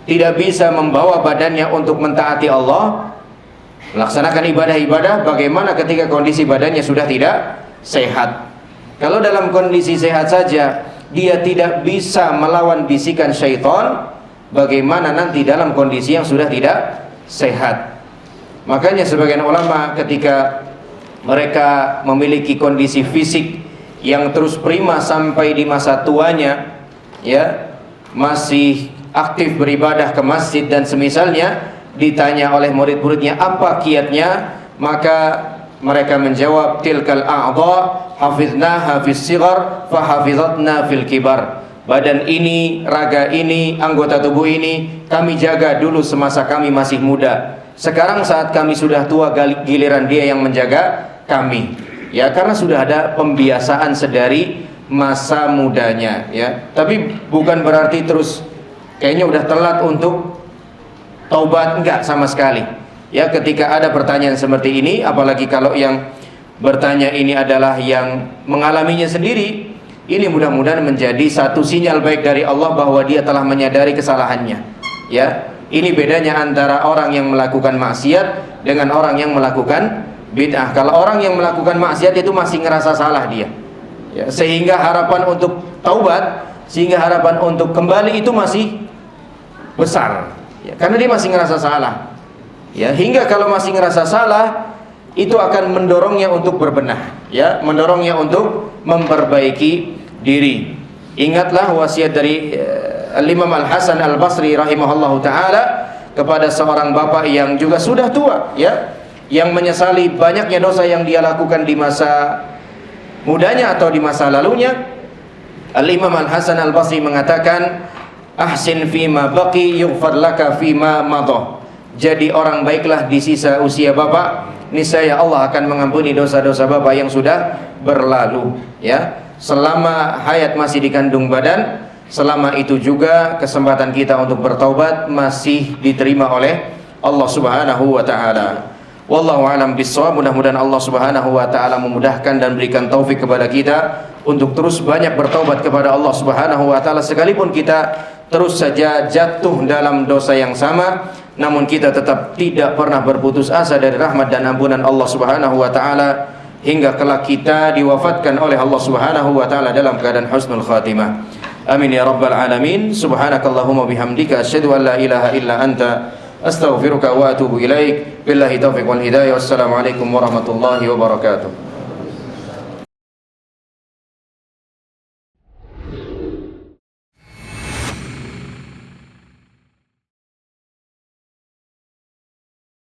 tidak bisa membawa badannya untuk mentaati Allah, melaksanakan ibadah-ibadah, bagaimana ketika kondisi badannya sudah tidak sehat? Kalau dalam kondisi sehat saja dia tidak bisa melawan bisikan syaitan, bagaimana nanti dalam kondisi yang sudah tidak sehat? Makanya sebagian ulama ketika mereka memiliki kondisi fisik yang terus prima sampai di masa tuanya, ya, masih aktif beribadah ke masjid dan semisalnya, ditanya oleh murid-muridnya apa kiatnya, maka mereka menjawab, tilkal a'dha hafiznaha fis sighar fa hafizatna fil kibar. Badan ini, raga ini, anggota tubuh ini kami jaga dulu semasa kami masih muda. Sekarang saat kami sudah tua, giliran dia yang menjaga kami. Ya, karena sudah ada pembiasaan sedari masa mudanya, ya. Tapi bukan berarti terus kayaknya udah telat untuk taubat, enggak sama sekali. Ya, ketika ada pertanyaan seperti ini, apalagi kalau yang bertanya ini adalah yang mengalaminya sendiri, ini mudah-mudahan menjadi satu sinyal baik dari Allah bahwa dia telah menyadari kesalahannya. Ya, ini bedanya antara orang yang melakukan maksiat dengan orang yang melakukan bid'ah. Kalau orang yang melakukan maksiat itu masih ngerasa salah dia, ya, sehingga harapan untuk taubat, sehingga harapan untuk kembali itu masih besar, ya, karena dia masih ngerasa salah. Ya, hingga kalau masih ngerasa salah, itu akan mendorongnya untuk berbenah, ya, mendorongnya untuk memperbaiki diri. Ingatlah wasiat dari Al-Imam Al-Hasan Al-Basri rahimahullahu taala kepada seorang bapak yang juga sudah tua, ya, yang menyesali banyaknya dosa yang dia lakukan di masa mudanya atau di masa lalunya. Al-Imam Al-Hasan Al-Basri mengatakan, ahsin fima baqi yughfar laka fima madha. Jadi orang baiklah di sisa usia bapak, niscaya Allah akan mengampuni dosa-dosa bapak yang sudah berlalu, ya. Selama hayat masih dikandung badan, selama itu juga kesempatan kita untuk bertaubat masih diterima oleh Allah Subhanahu wa taala. Wallahu a'lam bissawab. Mudah-mudahan Allah Subhanahu wa taala memudahkan dan berikan taufik kepada kita untuk terus banyak bertaubat kepada Allah Subhanahu wa taala, sekalipun kita terus saja jatuh dalam dosa yang sama, namun kita tetap tidak pernah berputus asa dari rahmat dan ampunan Allah Subhanahu wa taala hingga kelak kita diwafatkan oleh Allah Subhanahu wa taala dalam keadaan husnul khatimah. Amin ya rabbal alamin. Subhanakallahumma bihamdika asyhadu an la ilaha illa anta astaghfiruka wa atubu ilaik. Billahi taufiq wal hidayah. Wassalamualaikum warahmatullahi wabarakatuh.